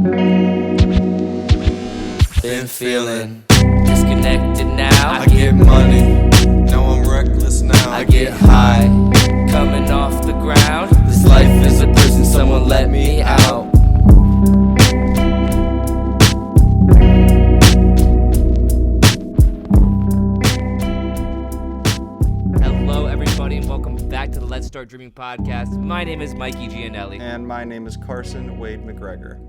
Been feeling disconnected now. I get money, now I'm reckless now. I get high, coming off the ground. This life is a prison, someone let me out. Hello everybody and welcome back to the Let's Start Dreaming podcast. My name is Mikey Gianelli. And my name is Carson Wade McGregor.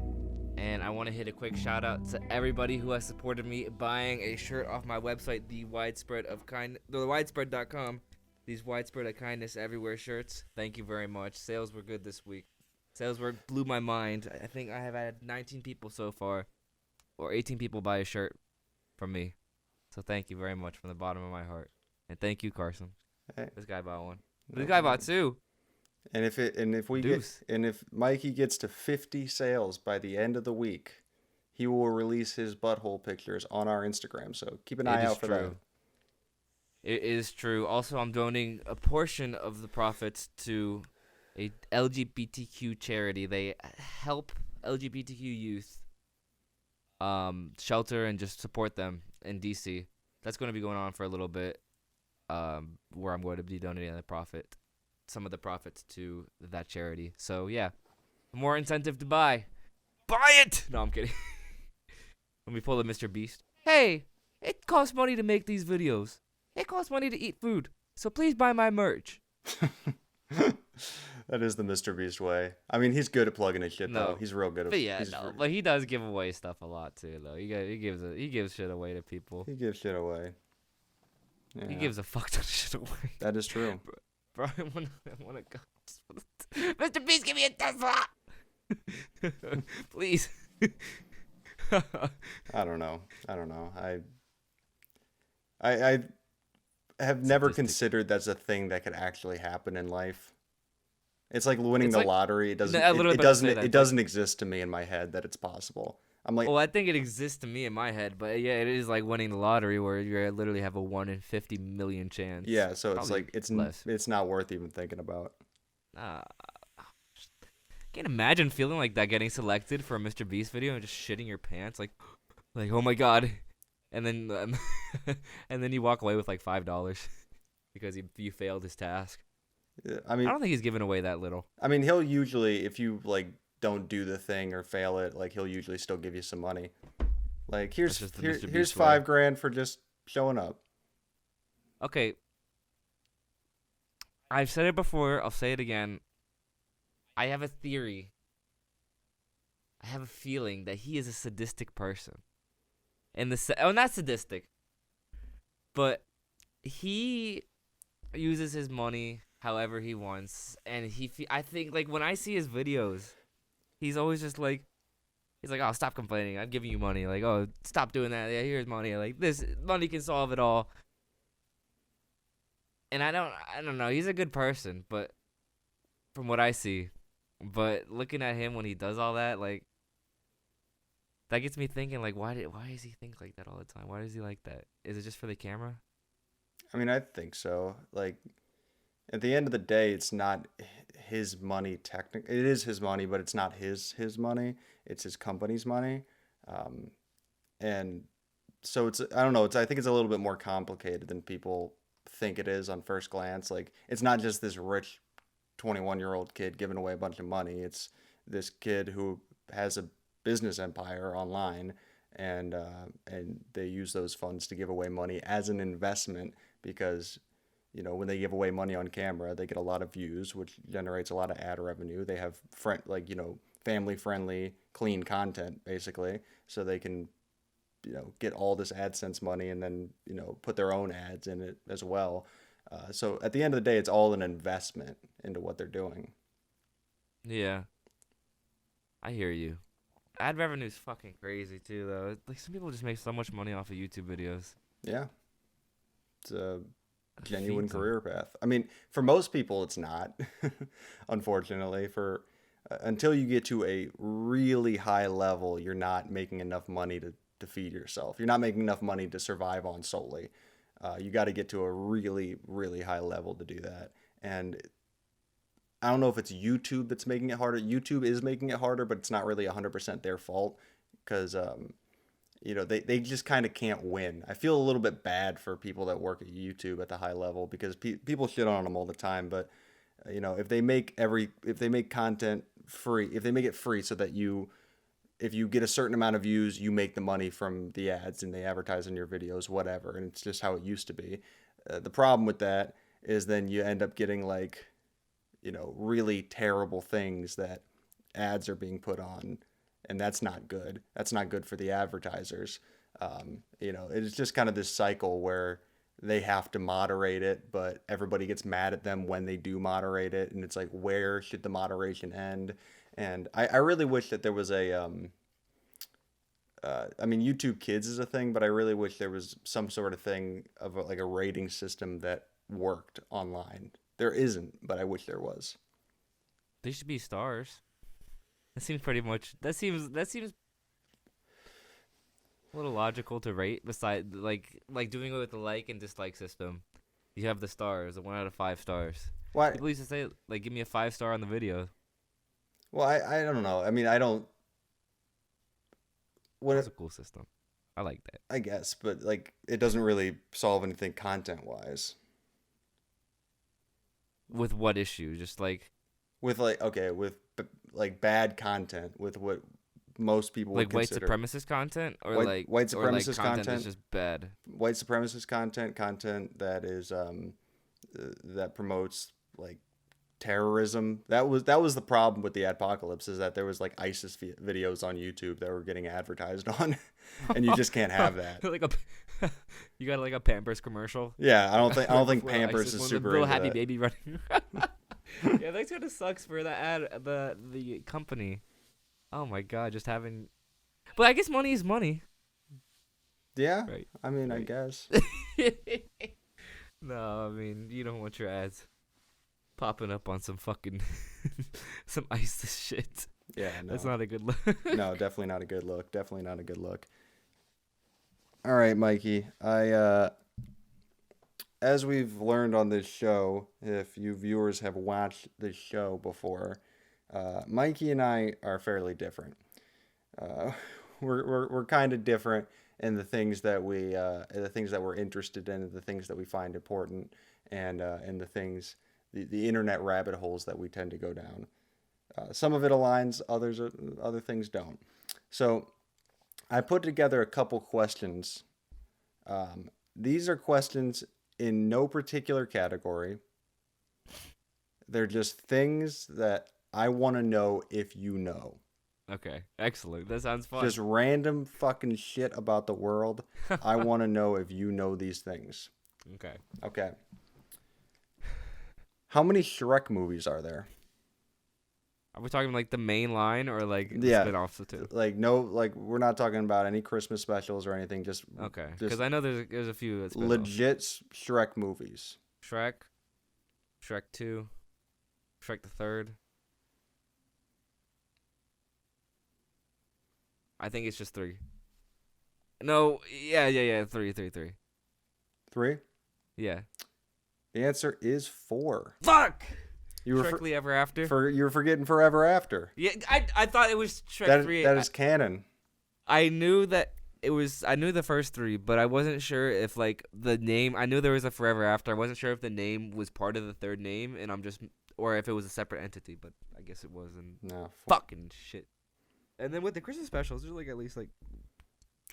And I want to hit a quick shout out to everybody who has supported me buying a shirt off my website, thewidespread.com. These widespread of kindness everywhere shirts. Thank you very much. Sales were good this week. Blew my mind. I think I have had 19 people so far, or 18 people buy a shirt from me. So thank you very much from the bottom of my heart. And thank you, Carson. Hey. This guy bought one. This guy bought two. And if Mikey gets to 50 sales by the end of the week, he will release his butthole pictures on our Instagram. So keep an eye out for that. It is true. Also, I'm donating a portion of the profits to a LGBTQ charity. They help LGBTQ youth shelter and just support them in DC. That's going to be going on for a little bit, where I'm going to be donating some of the profits to that charity. So yeah, more incentive to buy it. No, I'm kidding. Let me pull a Mr. Beast. Hey, it costs money to make these videos. It costs money to eat food. So please buy my merch. That is the Mr. Beast way. I mean, he's good at plugging his shit though. He's real good at. But he does give away stuff a lot too, though. He gives shit away to people. He gives shit away. Yeah. He gives a fuck ton of shit away. That is true. Bro, I wanna go. Mr. Beast, give me a Tesla! Please. I don't know. I have never considered that's a thing that could actually happen in life. It's like winning the lottery. It doesn't exist to me in my head that it's possible. I'm like, well, I think it exists to me in my head, but yeah, it is like winning the lottery where you literally have a 1 in 50 million chance. Yeah, so it's like it's not worth even thinking about. Can't imagine feeling like that, getting selected for a Mr. Beast video and just shitting your pants, like oh my god, and then and then you walk away with like $5 because you failed his task. Yeah, I don't think he's giving away that little. I mean, he'll usually, if you like don't do the thing or fail it, like he'll usually still give you some money. Like here's $5,000 for just showing up. Okay. I've said it before, I'll say it again. I have a theory. I have a feeling that he is a sadistic person. Not sadistic. But he uses his money however he wants, and I think like when I see his videos, he's always just like, he's like, oh, stop complaining. I'm giving you money. Like, oh, stop doing that. Yeah, here's money. Like, this money can solve it all. And I don't know. He's a good person, but from what I see, but looking at him when he does all that, like, that gets me thinking, like, why does he think like that all the time? Why does he like that? Is it just for the camera? I mean, I think so. Like, at the end of the day, it's not his money. Technically, it is his money, but it's not his money. It's his company's money, and so I don't know. I think it's a little bit more complicated than people think it is on first glance. Like, it's not just this rich 21-year-old kid giving away a bunch of money. It's this kid who has a business empire online, and they use those funds to give away money as an investment because, you know, when they give away money on camera, they get a lot of views, which generates a lot of ad revenue. They have family-friendly, clean content, basically, so they can, you know, get all this AdSense money and then, you know, put their own ads in it as well. So at the end of the day, it's all an investment into what they're doing. Yeah. I hear you. Ad revenue is fucking crazy, too, though. Like, some people just make so much money off of YouTube videos. Yeah. It's a genuine career path. I mean, for most people, it's not, unfortunately. Until you get to a really high level, you're not making enough money to feed yourself. You're not making enough money to survive on solely. You got to get to a really, really high level to do that. And I don't know if it's YouTube that's making it harder. YouTube is making it harder, but it's not really 100% their fault because they just kind of can't win. I feel a little bit bad for people that work at YouTube at the high level because people shit on them all the time. But if they make content free, if they make it free so that if you get a certain amount of views, you make the money from the ads and they advertise on your videos, whatever. And it's just how it used to be. The problem with that is then you end up getting like, really terrible things that ads are being put on. And that's not good. That's not good for the advertisers. It's just kind of this cycle where they have to moderate it, but everybody gets mad at them when they do moderate it. And it's like, where should the moderation end? And I really wish that there was YouTube Kids is a thing, but I really wish there was some sort of thing of like a rating system that worked online. There isn't, but I wish there was. They should be stars. That seems that seems a little logical to rate. Besides, like doing it with the like and dislike system, you have the stars, a 1 out of 5 stars. Why? People used to say like, give me a 5-star on the video. Well, I don't know. I mean, I don't. That's a cool system. I like that. I guess, but like, it doesn't really solve anything content-wise. With what issue? Just like with bad content, with what most people would consider white supremacist content, or white supremacist content that's just bad. White supremacist content that is that promotes like terrorism. That was the problem with the apocalypse, is that there was like ISIS videos on YouTube that were getting advertised on, and you just can't have that. You got like a Pampers commercial. Yeah, I don't think Pampers is super. Little happy baby running. Yeah, that kind of sucks for the company. Oh my god, just having. But I guess money is money. Yeah, right. I mean, right. I guess. No, I mean, you don't want your ads popping up on some fucking some ISIS shit. Yeah, no. That's not a good look. No, definitely not a good look. Definitely not a good look. All right, Mikey. As we've learned on this show, if you viewers have watched this show before, Mikey and I are fairly different. We're kind of different in the things that we're interested in, the things that we find important, and the internet rabbit holes that we tend to go down. Some of it aligns, other things don't. So I put together a couple questions. These are questions in no particular category. They're just things that I want to know if you know. Okay, excellent. That sounds fun. Just random fucking shit about the world. I want to know if you know these things. Okay. How many Shrek movies are there? Are we talking like the main line or like the spin-offs too? Like no, like we're not talking about any Christmas specials or anything. Just okay, because I know there's a few legit Shrek movies. Shrek 2, Shrek the Third. I think it's just 3. No, yeah, 3. 3? Yeah. The answer is 4. Fuck. Shrekly Ever After. You're forgetting Forever After. Yeah, I thought it was Shrek 3. That is canon. I knew that it was. I knew the first 3, but I wasn't sure if like the name. I knew there was a Forever After. I wasn't sure if the name was part of the third name, or if it was a separate entity. But I guess it wasn't. No. Fucking shit. And then with the Christmas specials, there's like at least like.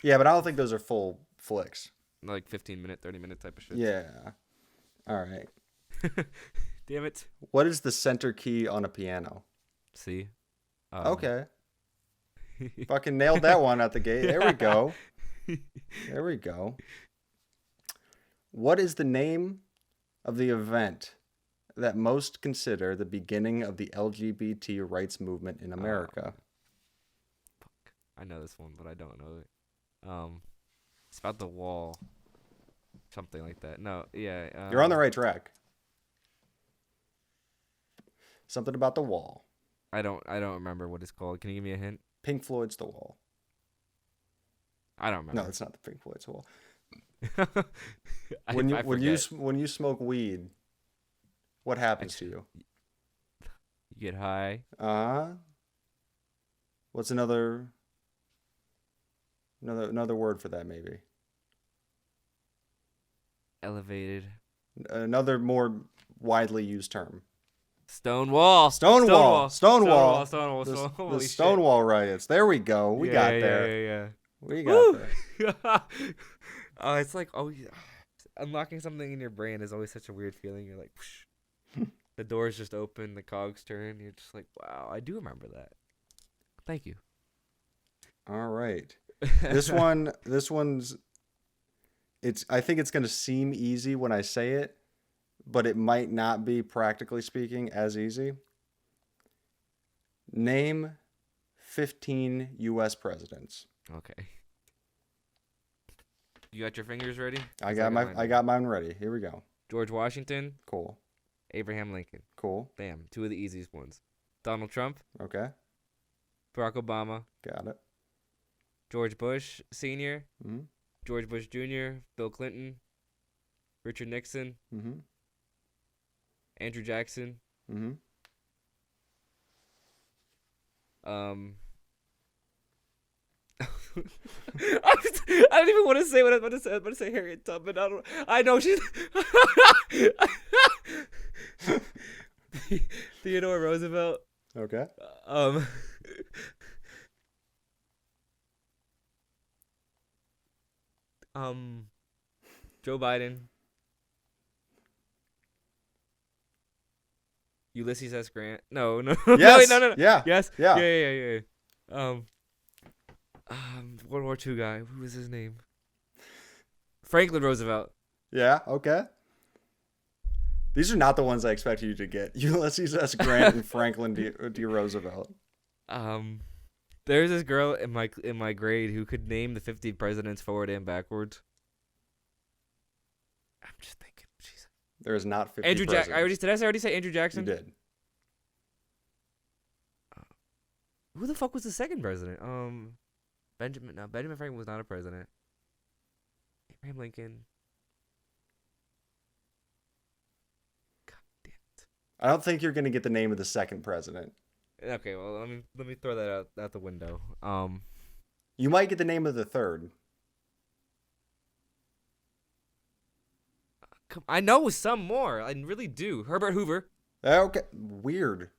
Yeah, but I don't think those are full flicks. Like 15-minute, 30-minute type of shit. Yeah. All right. Damn it. What is the center key on a piano? C. Okay. Fucking nailed that one out the gate. There we go. What is the name of the event that most consider the beginning of the LGBT rights movement in America? Fuck. I know this one, but I don't know it. It's about the wall. Something like that. No, yeah. You're on the right track. Something about the wall. I don't remember what it's called. Can you give me a hint? Pink Floyd's The Wall. I don't remember. No, it's not the Pink Floyd's Wall. When you smoke weed, what happens to you? get high. What's another word for that? Maybe Elevated. another more widely used term. Stonewall. Stonewall. Stonewall. The Holy shit. Stonewall riots. There we go. We got there. Yeah. We got there. Oh, it's like unlocking something in your brain is always such a weird feeling. You're like, whoosh. The doors just open, the cogs turn. You're just like, wow, I do remember that. Thank you. All right. This one's. I think it's gonna seem easy when I say it, but it might not be, practically speaking, as easy. Name 15 U.S. presidents. Okay. You got your fingers ready? I got mine ready. Here we go. George Washington. Cool. Abraham Lincoln. Cool. Bam. Two of the easiest ones. Donald Trump. Okay. Barack Obama. Got it. George Bush Sr. Mm-hmm. George Bush Jr. Bill Clinton. Richard Nixon. Mm-hmm. Andrew Jackson. Mm-hmm. I don't even want to say what I was about to say. I was about to say Harriet Tubman. I know she's Theodore Roosevelt. Okay. Joe Biden. Ulysses S. Grant. No. Yes. No. Yeah. Yes. Yeah. Yeah. World War II guy. Who was his name? Franklin Roosevelt. Yeah. Okay. These are not the ones I expected you to get. Ulysses S. Grant and Franklin D. Roosevelt. There's this girl in my grade who could name the 50 presidents forward and backwards. I'm just thinking, jeez. There is not 50 Andrew presidents. Jackson. Did I already say Andrew Jackson? You did. Who the fuck was the second president? Benjamin Franklin was not a president. Abraham Lincoln. God damn it. I don't think you're gonna get the name of the second president. Okay, well let me throw that out the window. You might get the name of the third. I know some more. I really do. Herbert Hoover. Okay. Weird.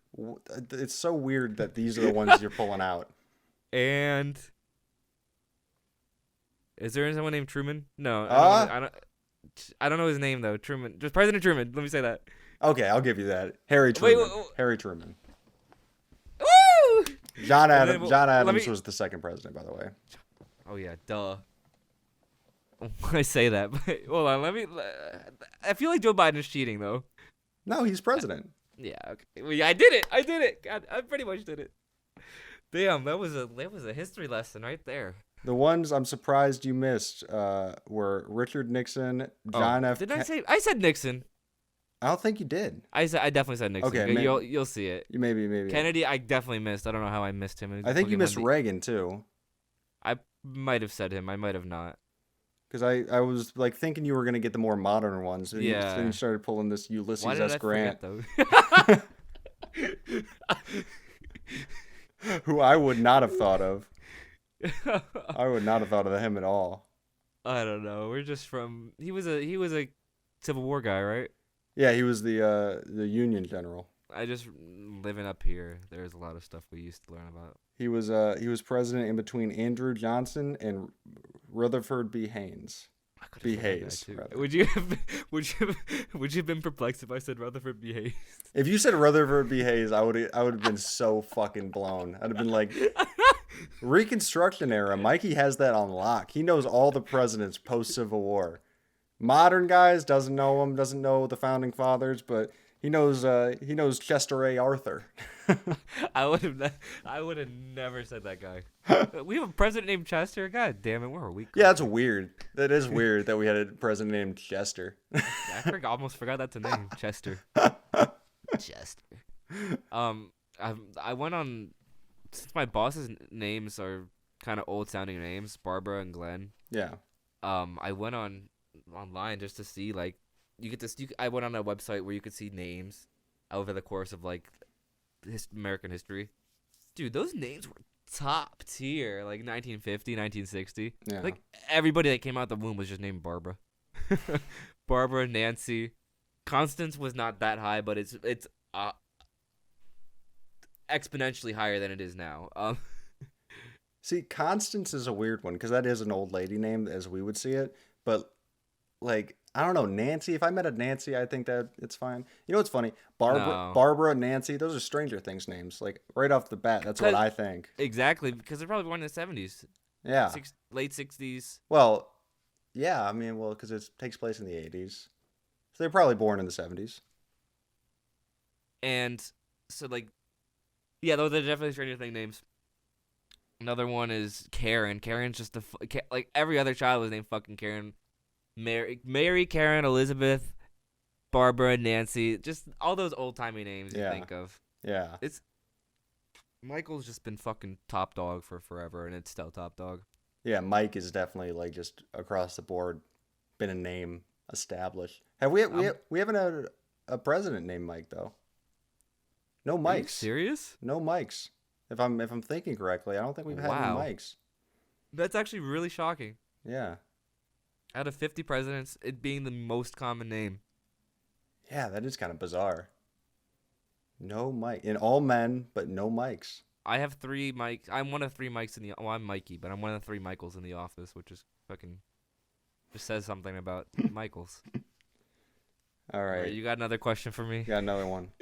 It's so weird that these are the ones you're pulling out. And is there someone named Truman? No. I don't know his name though. Truman. Just President Truman. Let me say that. Okay, I'll give you that. Harry Truman. Wait. Harry Truman. Woo! John Adams was the second president, by the way. Oh yeah, duh. I say that, but hold on. I feel like Joe Biden's cheating though. No, he's president. Yeah. Okay. Well, yeah, I did it. God, I pretty much did it. Damn, that was a history lesson right there. The ones I'm surprised you missed were Richard Nixon, John F. Did I say? I said Nixon. I don't think you did. I definitely said Nixon. Okay, you'll see it. Maybe. Kennedy, I definitely missed. I don't know how I missed him. I think you missed Reagan too. I might have said him. I might have not. Because I was like thinking you were gonna get the more modern ones. And yeah. Then you started pulling this Ulysses Why did S. Grant. Forget, Who I would not have thought of. I would not have thought of him at all. I don't know. We're just from. He was a Civil War guy, right? Yeah, he was the Union general. I just living up here. There's a lot of stuff we used to learn about. He was president in between Andrew Johnson and Rutherford B. Hayes. B. Hayes. Would you have been perplexed if I said Rutherford B. Hayes? If you said Rutherford B. Hayes, I would have been so fucking blown. I'd have been like, Reconstruction era. Mikey has that on lock. He knows all the presidents post Civil War. Modern guys doesn't know them, doesn't know the founding fathers, but he knows Chester A. Arthur. I would have never said that guy. We have a president named Chester. God damn it, we're a weak. Yeah, that's weird. That is weird that we had a president named Chester. I almost forgot that's a name, Chester. Chester. I went on, since my boss's names are kind of old sounding names, Barbara and Glenn. Yeah. I went online just to see, like, I went on a website where you could see names over the course of like American history. Dude, those names were top tier. Like 1950, 1960. Yeah. Like everybody that came out the womb was just named Barbara. Barbara, Nancy, Constance was not that high, but it's exponentially higher than it is now. See, Constance is a weird one because that is an old lady name as we would see it. But like, I don't know, Nancy. If I met a Nancy, I think that it's fine. You know what's funny? No. Barbara, Nancy. Those are Stranger Things names. Like right off the bat, that's what I think. Exactly, because they're probably born in the 70s. Yeah. Late 60s. Well, yeah. I mean, well, because it takes place in the 80s, so they're probably born in the 70s. And so, like, yeah, those are definitely Stranger Things names. Another one is Karen. Karen's just like every other child was named fucking Karen. Mary, Karen, Elizabeth, Barbara, Nancy, just all those old timey names you think of. Yeah. Michael's just been fucking top dog for forever, and it's still top dog. Yeah, Mike is definitely like just across the board been a name established. We haven't had a president named Mike though. No Mikes. Are you serious? No Mikes. If I'm thinking correctly, I don't think we've had any Mikes. That's actually really shocking. Yeah. Out of 50 presidents, it being the most common name. Yeah, that is kind of bizarre. No Mike. In all men, but no Mikes. I have 3 Mikes. I'm one of 3 Mikes in the... Well, I'm Mikey, but I'm one of the 3 Michaels in the office, which is fucking... Just says something about Michaels. All right. You got another question for me? Got another one.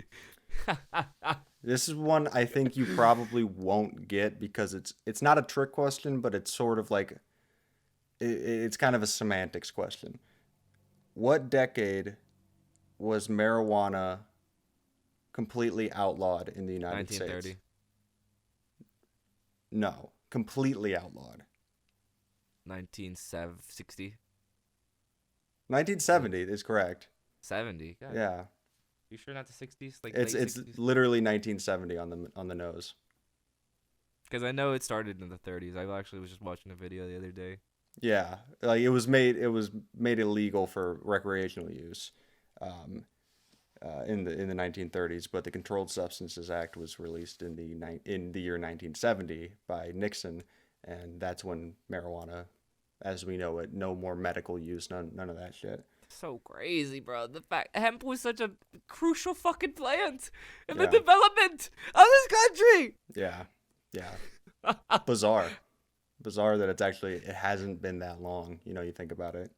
This is one I think you probably won't get because it's not a trick question, but it's sort of like... It's kind of a semantics question. What decade was marijuana completely outlawed in the United 1930. States? No, completely outlawed. 1960. 1970 is correct. 70. God. Yeah. You sure not the 60s? Like It's late 60s? literally 1970 on the nose. Because I know it started in the 30s. I actually was just watching a video the other day. Yeah, like it was made illegal for recreational use, in the 1930s. But the Controlled Substances Act was released in the year 1970 by Nixon, and that's when marijuana, as we know it, no more medical use, none of that shit. So crazy, bro. The fact hemp was such a crucial fucking plant in the development of this country. Yeah. Bizarre that it hasn't been that long. You know, you think about it.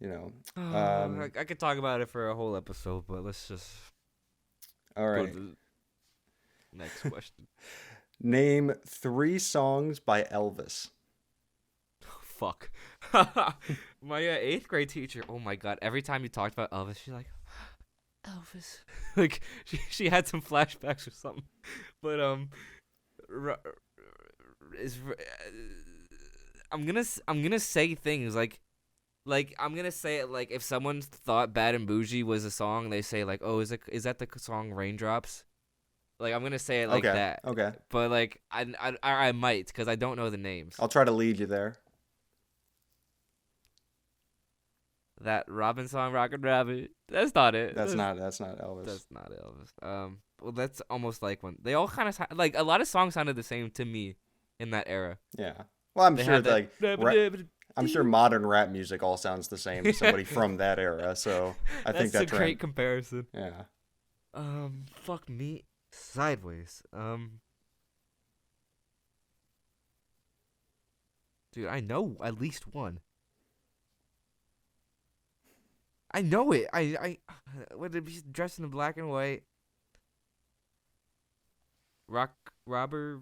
You know, I could talk about it for a whole episode, but let's just all right. go to the next question. Name 3 songs by Elvis. Fuck. My 8th grade teacher. Oh my god! Every time you talked about Elvis, she's like, Elvis. Like she had some flashbacks or something. But I'm gonna say things like I'm gonna say it like if someone thought Bad and Bougie was a song, they say like, oh, is that the song Raindrops? Like I'm gonna say it like that. Okay. But like I might because I don't know the names. I'll try to lead you there. That Robin song, Rockin' Rabbit. That's not it. That's not Elvis. That's not Elvis. Well, that's almost like one. They all kind of like a lot of songs sounded the same to me in that era. Yeah. Well, I'm They sure had that- like I'm sure modern rap music all sounds the same to somebody from that era. So I think that's a great comparison. Yeah. Fuck me sideways. Dude, I know at least one. I know it. I would it be dressed in black and white? Robber.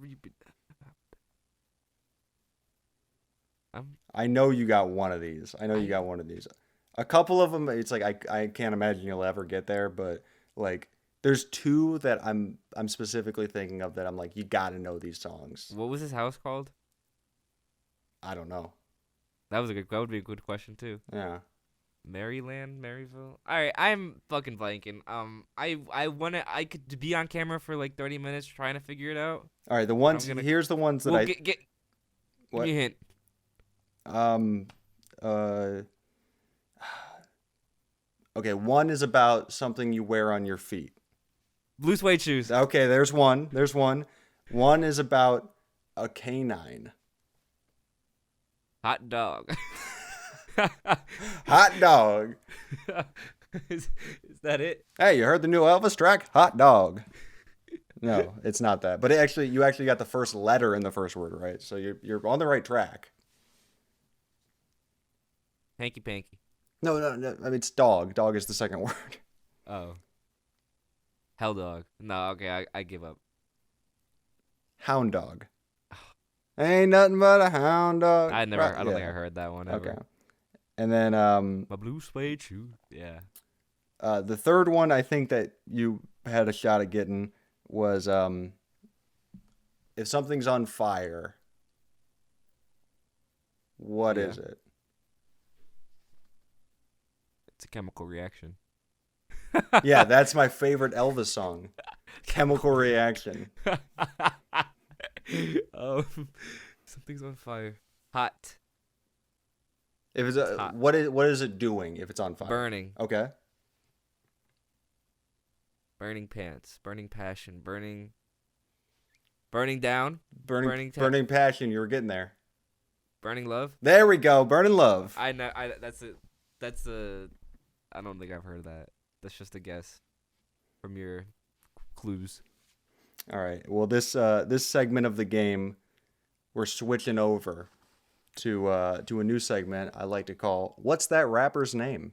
I know you got one of these. A couple of them, it's like I can't imagine you'll ever get there, but like there's 2 that I'm specifically thinking of that I'm like you got to know these songs. What was his house called? I don't know. That would be a good question too. Yeah. Maryville. All right, I'm fucking blanking. I could be on camera for like 30 minutes trying to figure it out. All right, here's the ones that Give me a hint. Okay, one is about something you wear on your feet. Blue suede shoes. Okay, there's one. There's one. One is about a canine. Hot dog. Hot dog. is that it? Hey, you heard the new Elvis track? Hot dog. No, it's not that. But you actually got the first letter in the first word, right? So you're on the right track. Hanky panky. No. I mean, it's dog. Dog is the second word. Oh. Hell dog. No, okay, I give up. Hound dog. Ain't nothing but a hound dog. I don't think I heard that one ever. Okay. And then My blue suede shoes. Yeah. The third one I think that you had a shot at getting was if something's on fire, what is it? It's a chemical reaction. Yeah, that's my favorite Elvis song. Chemical reaction. Something's on fire. Hot. If it's hot. What is it doing if it's on fire? Burning. Okay. Burning pants. Burning passion. Burning down. Burning Burning passion. You were getting there. Burning love. There we go. Burning love. I know. That's a. I don't think I've heard that. That's just a guess from your clues. All right. Well, this segment of the game, we're switching over to a new segment I like to call "What's That Rapper's Name?"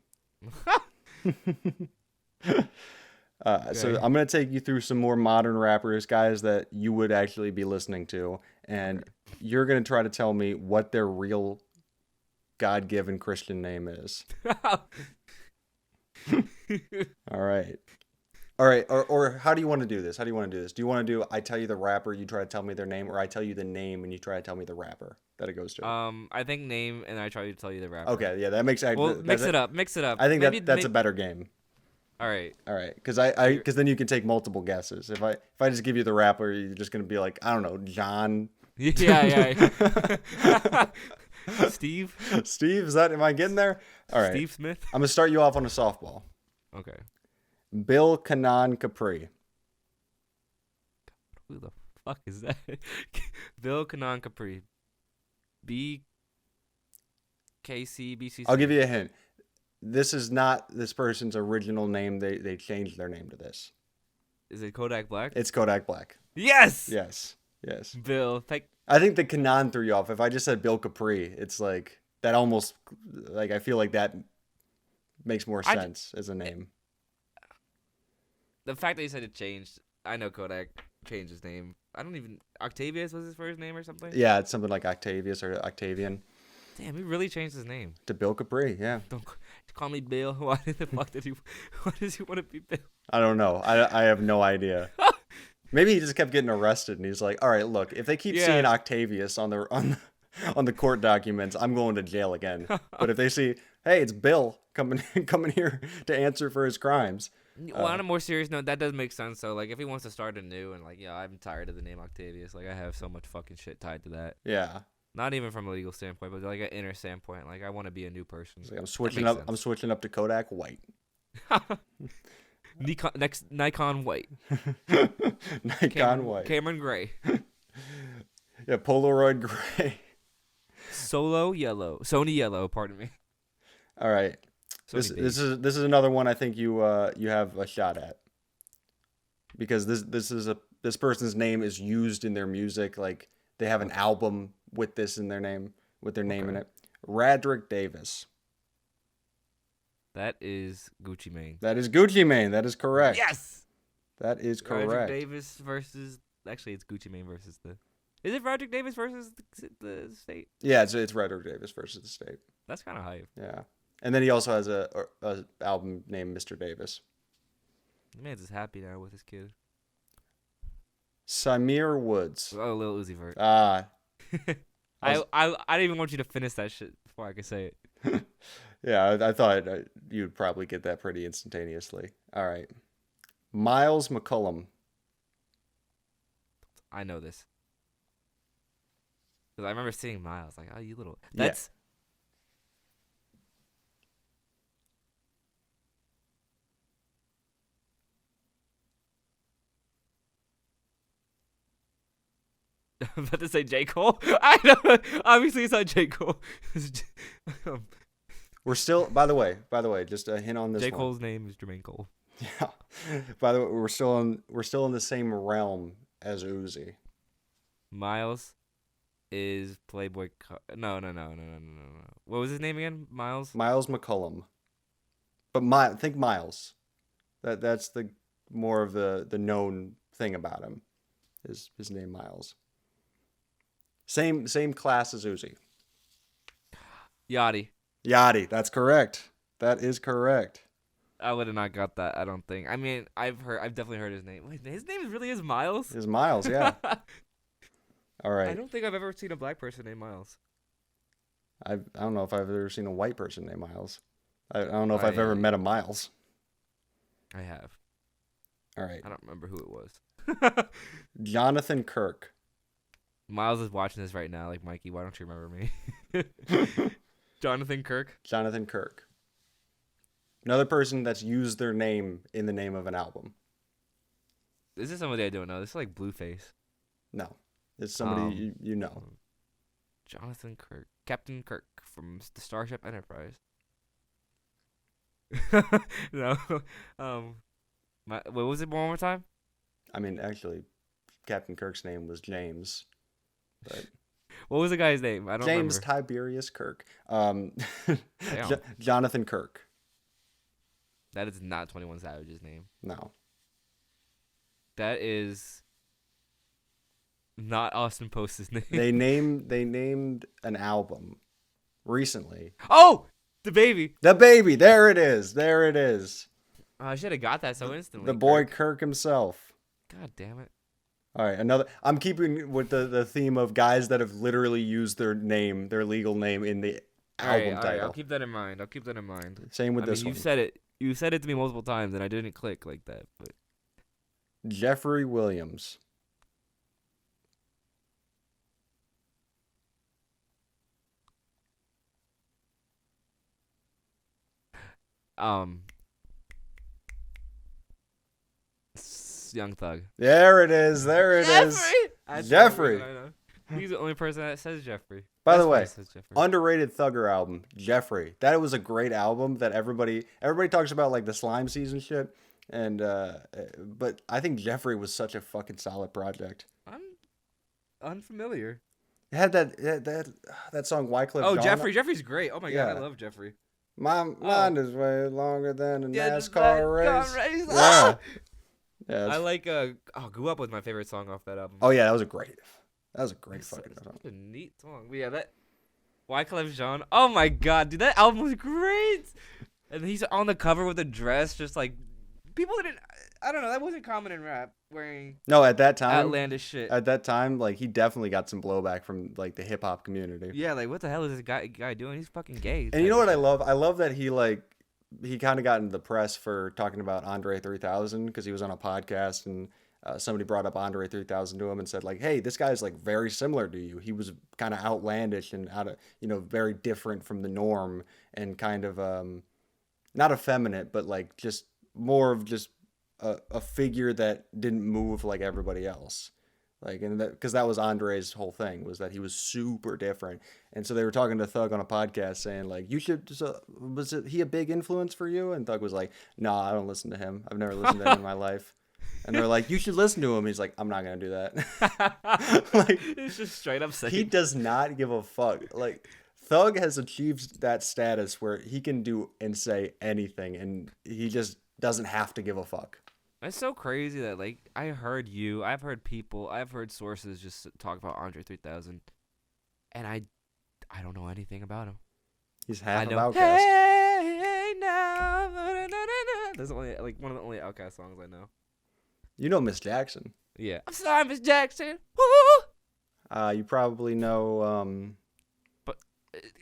So I'm gonna take you through some more modern rappers, guys that you would actually be listening to, and you're gonna try to tell me what their real God-given Christian name is. All right. Or how do you want to do this? Do you want to do I tell you the rapper, you try to tell me their name, or I tell you the name and you try to tell me the rapper that it goes to? I think name and I try to tell you the rapper. Okay, yeah, that makes sense. Well, mix it up. I think that's a better game. All right. Because then you can take multiple guesses. If I just give you the rapper, you're just gonna be like, I don't know, John. Yeah. Steve, am I getting there? All right. Steve Smith. I'm gonna start you off on a softball. Okay. Bill Kanan Capri. Who the fuck is that? Bill Kanan Capri. BKC. I'll give you a hint. This is not this person's original name. They changed their name to this. Is it Kodak Black? It's Kodak Black. Yes. Bill. I think the Kanan threw you off. If I just said Bill Capri, it's like that almost like I feel like that makes more sense as a name. The fact that you said it changed, I know Kodak changed his name. Octavius was his first name or something? Yeah, it's something like Octavius or Octavian. Damn, he really changed his name. To Bill Capri, yeah. Don't call me Bill. Why the fuck why does he want to be Bill? I don't know. I have no idea. Maybe he just kept getting arrested and he's like, all right, look, if they keep seeing Octavius on the court documents, I'm going to jail again. But if they see, hey, it's Bill coming here to answer for his crimes. Well, on a more serious note, that does make sense. So, like, if he wants to start anew and, like, yeah, I'm tired of the name Octavius. Like, I have so much fucking shit tied to that. Yeah. Not even from a legal standpoint, but, like, an inner standpoint. Like, I want to be a new person. Like, I'm switching up to Kodak White. Nikon White. White. Cameron Gray. Yeah, Polaroid Gray. Sony Yellow, pardon me. All right. This is another one I think you have a shot at. Because this person's name is used in their music, like they have an album with this in their name, with their name in it. Radrick Davis. That is Gucci Mane. That is Gucci Mane. That is correct. Yes. That is correct. Radrick Davis versus. Actually, it's Gucci Mane versus the. Is it Radrick Davis versus the state? Yeah, it's Radrick Davis versus the state. That's kind of hype. Yeah, and then he also has a album named Mr. Davis. The man's just happy now with his kid. Samir Woods. Oh, Lil Uzi Vert. I didn't even want you to finish that shit before I could say it. Yeah, I thought you'd probably get that pretty instantaneously. All right. Miles McCullum. I know this. Because I remember seeing Miles. Like, oh, you little... That's... I'm about to say J. Cole. I know. Obviously, it's not J. Cole. Um, We're still, by the way, just a hint on this J. one. Cole's name is Jermaine Cole. Yeah. By the way, we're still in the same realm as Uzi. Miles is Playboy. No. What was his name again? Miles. Miles McCullum. But think Miles. That's the more of the known thing about him. His name Miles. Same class as Uzi. Yachty. Yachty, that's correct. That is correct. I would have not got that. I don't think. I mean, I've definitely heard his name. Wait, his name really is Miles. Is Miles, yeah. All right. I don't think I've ever seen a black person named Miles. I don't know if I've ever seen a white person named Miles. I don't know if I've ever met a Miles. I have. All right. I don't remember who it was. Jonathan Kirk. Miles is watching this right now. Like, Mikey, why don't you remember me? Jonathan Kirk. Jonathan Kirk. Another person that's used their name in the name of an album. This is somebody I don't know. This is like Blueface. No. It's somebody you know. Jonathan Kirk. Captain Kirk from the Starship Enterprise. No. What was it one more time? I mean, actually, Captain Kirk's name was James. But What was the guy's name? I don't James remember. Tiberius Kirk. Damn. Jonathan Kirk. That is not 21 Savage's name. No. That is not Austin Post's name. They named an album recently. Oh, the baby. The baby. There it is. There it is. I should have got that so instantly. The boy Kirk himself. God damn it. All right, another. I'm keeping with the theme of guys that have literally used their legal name in the album title. I'll keep that in mind. Same with this one. You said it to me multiple times, and I didn't click like that. But Jeffrey Williams. Young Thug. There it is. There it is. Jeffrey. He's the only person that says Jeffrey. By the way, underrated Thugger album, Jeffrey. That was a great album that everybody talks about, like the Slime Season shit. And but I think Jeffrey was such a fucking solid project. I'm unfamiliar. It had that song Wycliffe. Oh, Jean. Jeffrey. Jeffrey's great. Oh my Yeah. god, I love Jeffrey. My mind is way longer than a just NASCAR like race. Yeah. Yeah. I like Grew Up was my favorite song off that album. Oh yeah, that was a great fucking It's song. such a neat song. But yeah, that Wyclef Jean. Oh my god, dude, that album was great. And he's on the cover with a dress, just like people didn't. I don't know. That wasn't common in rap, wearing No, at that time, outlandish shit. At that time, like he definitely got some blowback from like the hip hop community. Yeah, like what the hell is this guy doing? He's fucking gay. And you know what I love? I love that he kind of got into the press for talking about Andre 3000 because he was on a podcast and somebody brought up Andre 3000 to him and said like, hey, this guy's like very similar to you. He was kind of outlandish and very different from the norm and kind of not effeminate, but like just more of just a figure that didn't move like everybody else. Like, and because that was Andre's whole thing, was that he was super different. And so they were talking to Thug on a podcast saying like, he a big influence for you? And Thug was like, nah, I don't listen to him. I've never listened to him in my life. And they're like, you should listen to him. He's like, I'm not going to do that. Like, it's just straight up saying. He does not give a fuck. Like, Thug has achieved that status where he can do and say anything. And he just doesn't have to give a fuck. It's so crazy that, like, I've heard people, I've heard sources just talk about Andre 3000, and I don't know anything about him. He's half of Outkast. Hey, now, that's only like one of the only Outkast songs I know. You know Miss Jackson. Yeah. I'm sorry, Miss Jackson. Woo! You probably know. But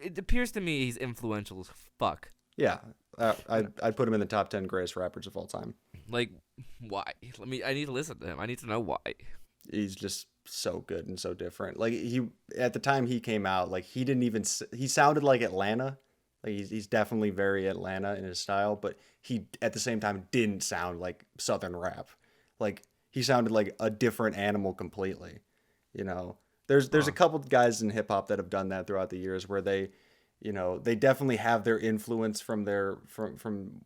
it appears to me he's influential as fuck. Yeah, I'd put him in the top 10 greatest rappers of all time. Like, why? I need to listen to him. I need to know why. He's just so good and so different. Like at the time he came out, like he sounded like Atlanta. Like he's definitely very Atlanta in his style, but he at the same time didn't sound like Southern rap. Like he sounded like a different animal completely. You know, There's a Huh. couple guys in hip hop that have done that throughout the years where they definitely have their influence from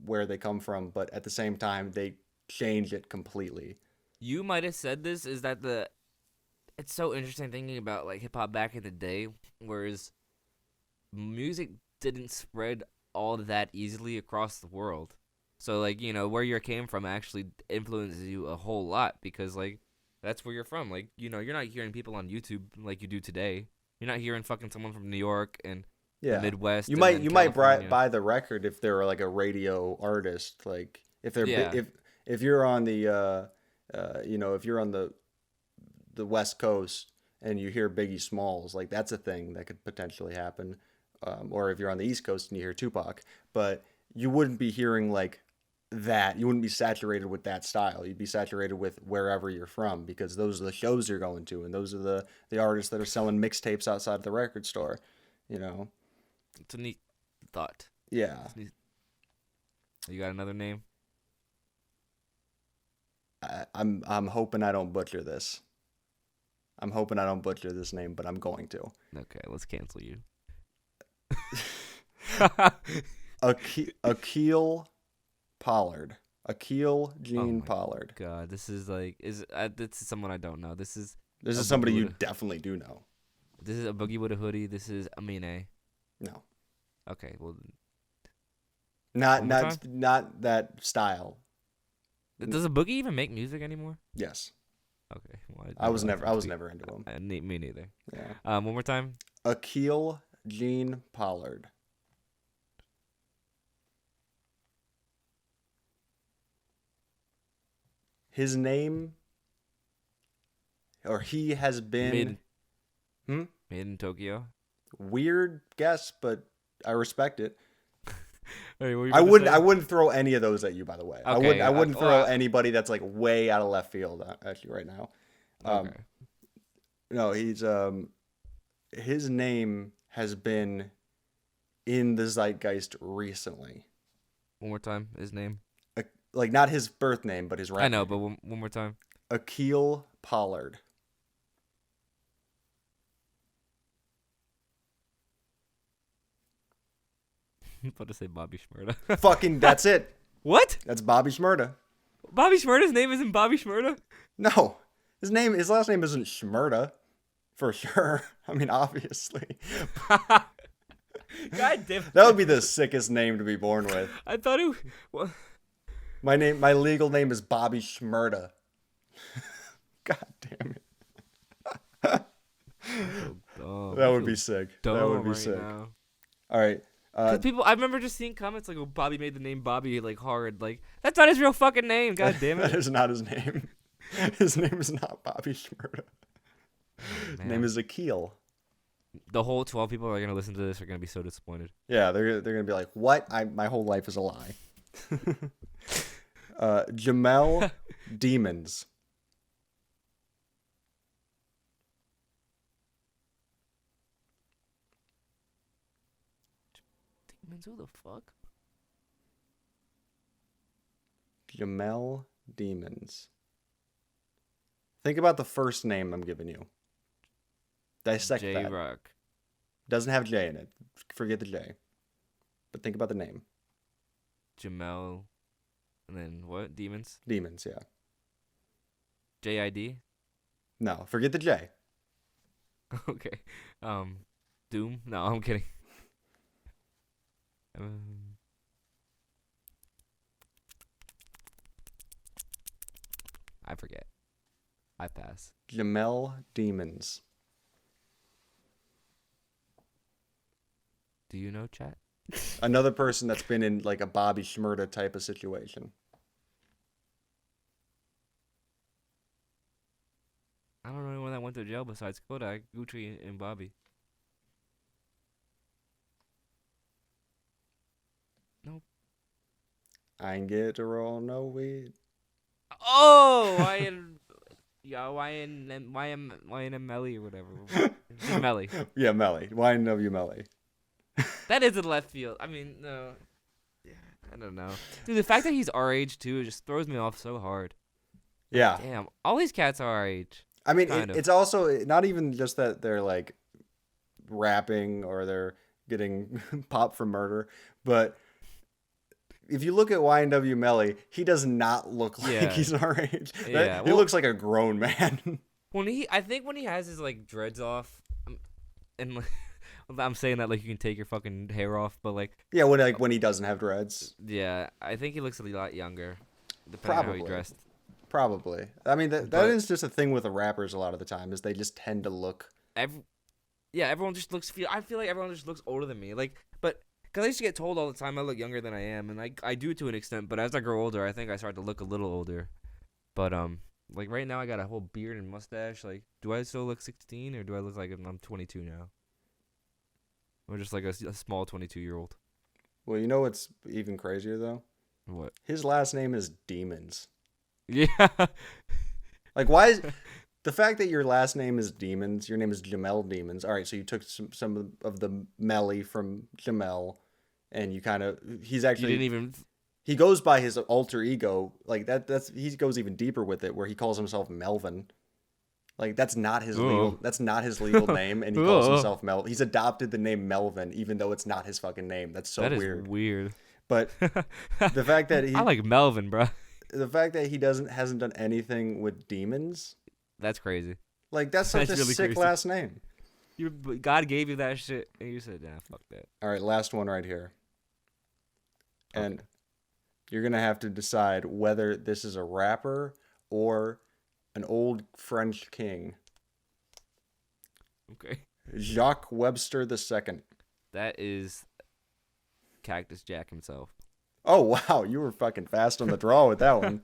where they come from, but at the same time they change it completely. You might have said this. Is that the? It's so interesting thinking about like hip hop back in the day, whereas music didn't spread all that easily across the world. So like where you came from actually influences you a whole lot because like that's where you're from. Like you're not hearing people on YouTube like you do today. You're not hearing fucking someone from New York and the Yeah. Midwest You and might then you might California. buy the record if they're like a radio artist, like if they're Yeah, if you're on the if you're on the West Coast and you hear Biggie Smalls, like that's a thing that could potentially happen. Or if you're on the East Coast and you hear Tupac, but you wouldn't be hearing like that. You wouldn't be saturated with that style. You'd be saturated with wherever you're from because those are the shows you're going to, and those are the artists that are selling mixtapes outside the record store. You know, it's a neat thought. yeah. It's neat. You got another name? I'm hoping I don't butcher this. I'm hoping I don't butcher this name, but I'm going to. Okay, let's cancel you. Akil Pollard. Akil Oh Gene my Pollard. God, this is this is someone I don't know. This is This a is somebody boogie you with definitely do know. this is a boogie with a hoodie. This is Amine. No. Okay, well, Not one more not time? not that style. Does a boogie even make music anymore? Yes. Okay, well, I was never never I was never into him. me neither. Yeah. One more time. Akil Gene Pollard. His name or he has been Made in Tokyo. weird guess, but I respect it. Hey, what were you I about to wouldn't. say? I wouldn't throw any of those at you. By the way, I Okay, wouldn't. I wouldn't throw well, anybody that's like way out of left field at you right now. Okay. No, he's his name has been in the zeitgeist recently. One more time. His name. Like not his birth name, but his rap I know, name. but one more time. Akil Pollard. I'm about to say Bobby Shmurda. Fucking, that's it. What? That's Bobby Shmurda. Bobby Shmurda's name isn't Bobby Shmurda? No, his last name isn't Shmurda, for sure. I mean, obviously, God damn it. that would be the sickest name to be born with. I thought it. Well, My legal name is Bobby Shmurda. God damn it. That would be sick. That would be sick. Now. All right. 'Cause people, I remember just seeing comments like, "Oh, Bobby made the name Bobby like hard." Like that's not his real fucking name. God damn That it. is not his name. His name is not Bobby Shmurda. His Man. name is Akil. The whole 12 people who are gonna listen to this are gonna be so disappointed. Yeah, they're gonna be like, "What? My whole life is a lie." Jamel Demons. Demons, who the fuck? Jamel Demons. Think about the first name I'm giving you. Dissect J that. Rock. Doesn't have J in it. Forget the J. But think about the name. Jamel. And then what? Demons? Demons, yeah. JID? No, forget the J. Okay. Doom? No, I'm kidding. I forget. I pass. Jamel Demons. Do you know, chat? Another person that's been in like a Bobby Shmurda type of situation. I don't know anyone that went to jail besides Kodak, Gucci, and Bobby. Nope. I ain't get to roll no weed. Oh, YN Melly or whatever. Just Melly. Yeah, Melly. YNW Melly. That is in left field. I mean, no. Yeah, I don't know. Dude, the fact that he's our age too just throws me off so hard. Yeah. Damn, all these cats are our age. I mean, Kind of. it's also not even just that they're like rapping or they're getting popped for murder, but if you look at YNW Melly, he does not look like Yeah. he's our age. Yeah. He Well, looks like a grown man. I think when he has his like dreads off, and like, I'm saying that like you can take your fucking hair off, but like, Yeah, when he doesn't have dreads. yeah, I think he looks a lot younger, depending on how he Probably. dressed. Probably. I mean, that But is just a thing with the rappers a lot of the time, is they just tend to look. Everyone just looks. I feel like everyone just looks older than me. Like, but because I used to get told all the time I look younger than I am, and I do to an extent. But as I grow older, I think I start to look a little older. But like right now, I got a whole beard and mustache. Like, do I still look 16, or do I look like I'm 22 now? Or just like a small 22-year-old? Well, you know what's even crazier though? What? His last name is Demons. Yeah. Like, why is the fact that your last name is Demons? Your name is Jamel Demons. All right, so you took some of the Melly from Jamel, and you kind of he's You actually didn't even. he goes by his alter ego like that. He goes even deeper with it, where he calls himself Melvin. Like that's not his legal name, and he calls himself Mel. He's adopted the name Melvin, even though it's not his fucking name. That's so That is weird. weird. But the fact that I like Melvin, bro. the fact that he hasn't done anything with demons, That's crazy. like that's such That's a really sick crazy. last name. God gave you that shit, and you said, "Nah, fuck that." All right, last one right here, and Okay. you're gonna have to decide whether this is a rapper or an old French king, Okay. Jacques Webster II. That is Cactus Jack himself. Oh wow, you were fucking fast on the draw with that one.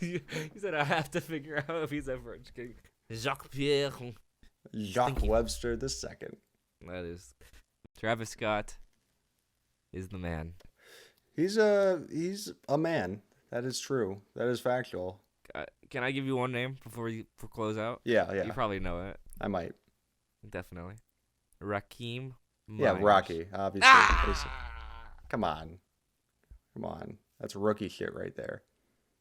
You said I have to figure out if he's a French king. Jacques Pierre. Jacques Thank you. Webster II. That is Travis Scott is the man. He's a man. That is true. That is factual. Can I give you one name before close out? Yeah, yeah. You probably know it. I might. Definitely. Rakim. Yeah, Myers. Rocky, obviously. Ah! Come on. That's rookie shit right there.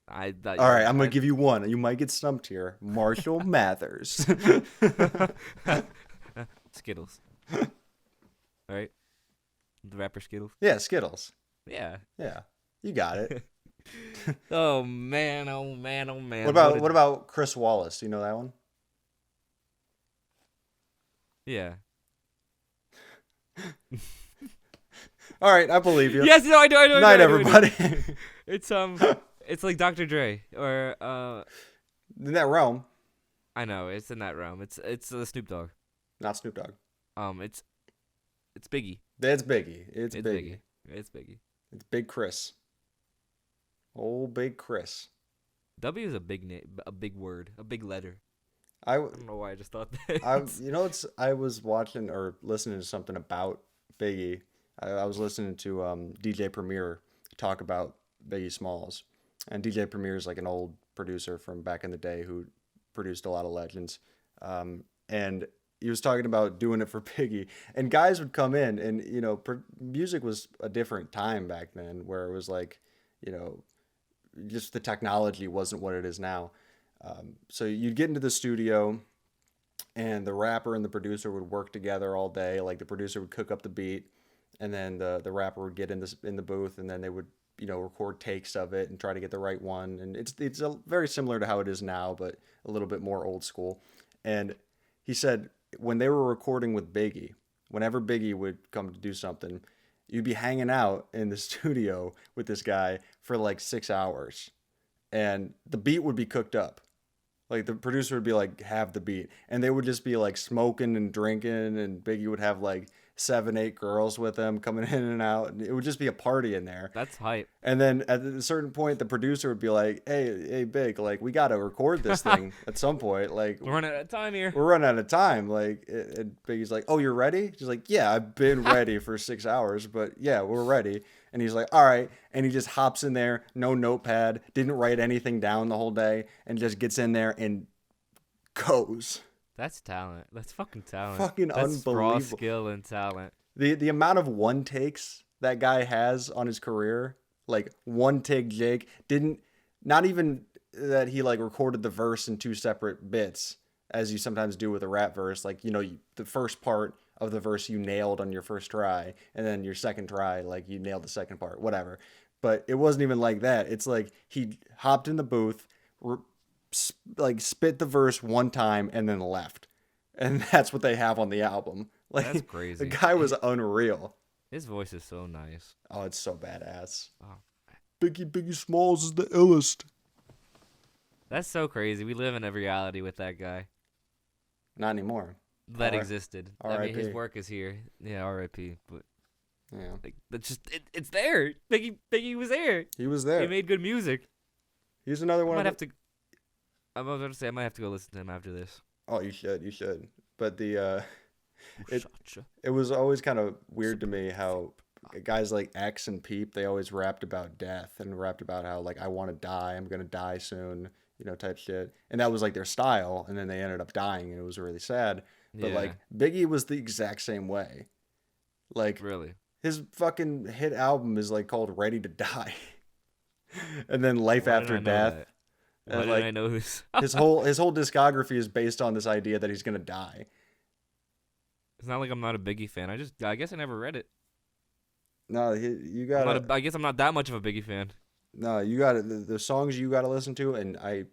All All right, I'm going to give you one. You might get stumped here. Marshall Mathers. Skittles. All right. The rapper Skittles. Yeah, Skittles. Yeah. Yeah. You got it. Oh man. Oh man. Oh man. What about Chris Wallace? You know that one? Yeah. All right, I believe you. Yes. No. I do. Night, everybody. It's like Dr. Dre or In that realm, I know it's in that realm. It's Snoop Dogg. not Snoop Dogg. It's Biggie. It's Biggie. It's It's Biggie. Biggie. It's Biggie. It's Big Chris. Old Big Chris. W is a big name, a big word, a big letter. I I don't know why I just thought that. I was watching or listening to something about Biggie. I was listening to DJ Premier talk about Biggie Smalls, and DJ Premier is like an old producer from back in the day who produced a lot of legends, and he was talking about doing it for Biggie, and guys would come in, and music was a different time back then, where it was like, just the technology wasn't what it is now. So you'd get into the studio, and the rapper and the producer would work together all day. Like the producer would cook up the beat, and then the rapper would get in the booth, and then they would record takes of it and try to get the right one. And it's very similar to how it is now, but a little bit more old school. And he said when they were recording with Biggie, whenever Biggie would come to do something, you'd be hanging out in the studio with this guy for like 6 hours, and the beat would be cooked up. Like the producer would be like, have the beat, and they would just be like smoking and drinking, and Biggie would have like 7-8 girls with him coming in and out, and it would just be a party in there. That's hype. And then at a certain point, the producer would be like, hey Big, like we got to record this thing at some point. Like We're running out of time here. we're running out of time. Like, and Biggie's like, oh, you're ready? She's like, yeah, I've been ready for 6 hours, but yeah, we're ready. And he's like, all right. And he just hops in there, no notepad, didn't write anything down the whole day, and just gets in there and goes. That's talent. That's fucking talent. Fucking That's raw unbelievable. skill and talent. The amount of one takes that guy has on his career, like one take Jake, not even that he like recorded the verse in two separate bits, as you sometimes do with a rap verse. Like, the first part of the verse you nailed on your first try, and then your second try, like you nailed the second part, whatever. But it wasn't even like that. It's like he hopped in the booth, like spit the verse one time, and then left. And that's what they have on the album. Like, That's crazy. The guy was unreal. His voice is so nice. Oh, it's so badass. Oh. Biggie Smalls is the illest. That's so crazy. We live in a reality with that guy. Not anymore. That existed. I mean, his R.I.P. work is here. Yeah, R.I.P. But Yeah, like, that's just it's there. Biggie was there. he was there. He made good music. He's another one. I was about to say I might have to go listen to him after this. Oh, you should. But it was always kind of weird to me how guys like X and Peep, they always rapped about death and rapped about how, like, I want to die, I'm gonna die soon, type shit. And that was like their style. And then they ended up dying, and it was really sad. But like Biggie was the exact same way. Like, really, his fucking hit album is like called Ready to Die, and then Life After Death. Why did I know this? his whole discography is based on this idea that he's gonna die. It's not like I'm not a Biggie fan. I guess I never read it. No, you got. I guess I'm not that much of a Biggie fan. No, you got the songs you got to listen to, and I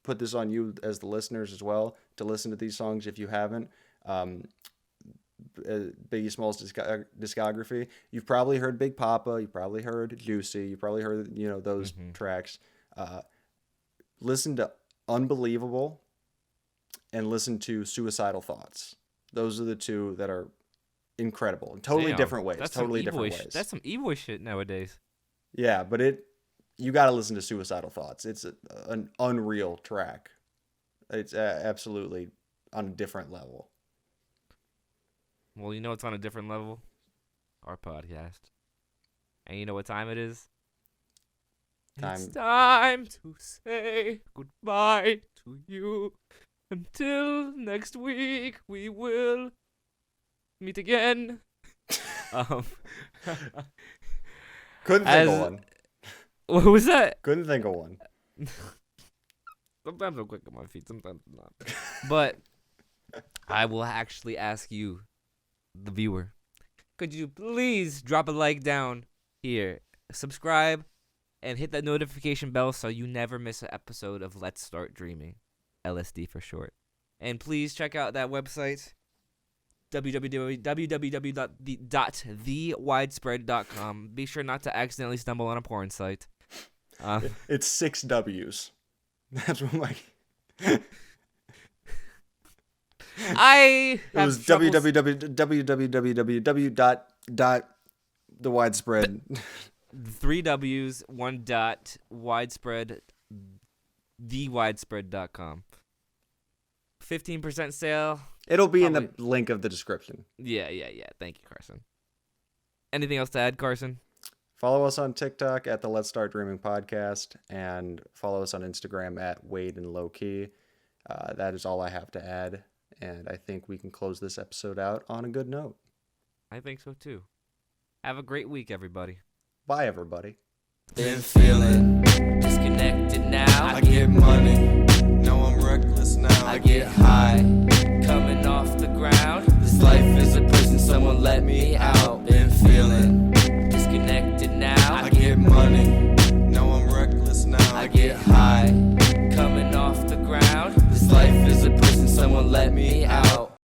put this on you as the listeners as well to listen to these songs if you haven't. Biggie Smalls' discography. You've probably heard Big Papa. You probably heard Juicy. You probably heard those tracks. Listen to Unbelievable, and listen to Suicidal Thoughts. Those are the two that are incredible in totally different ways. Different ways. That's some e-boy shit nowadays. Yeah, but you got to listen to Suicidal Thoughts. It's an unreal track. It's absolutely on a different level. Well, it's on a different level. Our podcast. And you know what time it is? It's time to say goodbye to you. Until next week, we will meet again. Couldn't think of one. What was that? Couldn't think of one. Sometimes I'm quick on my feet, sometimes I'm not. But I will actually ask you, the viewer, could you please drop a like down here, subscribe, and hit that notification bell so you never miss an episode of Let's Start Dreaming, L.S.D. for short. And please check out that website, www.thewidespread.com. Be sure not to accidentally stumble on a porn site. It's 6 W's. That's what my... It was www.thewidespread. 3 W's, 1 dot, widespread, thewidespread.com. 15% sale. It'll be probably in the link of the description. Yeah. Thank you, Carson. Anything else to add, Carson? Follow us on TikTok at the Let's Start Dreaming podcast, and follow us on Instagram at Wade and Lowkey. That is all I have to add, and I think we can close this episode out on a good note. I think so too. Have a great week, everybody. Bye, everybody. Been feeling disconnected now. I get money, know I'm reckless now. I get high, coming off the ground. This life is a prison, someone let me out. Been feeling disconnected now. I get money, know I'm reckless now. I get high, coming off the ground. This life is a prison, someone let me out.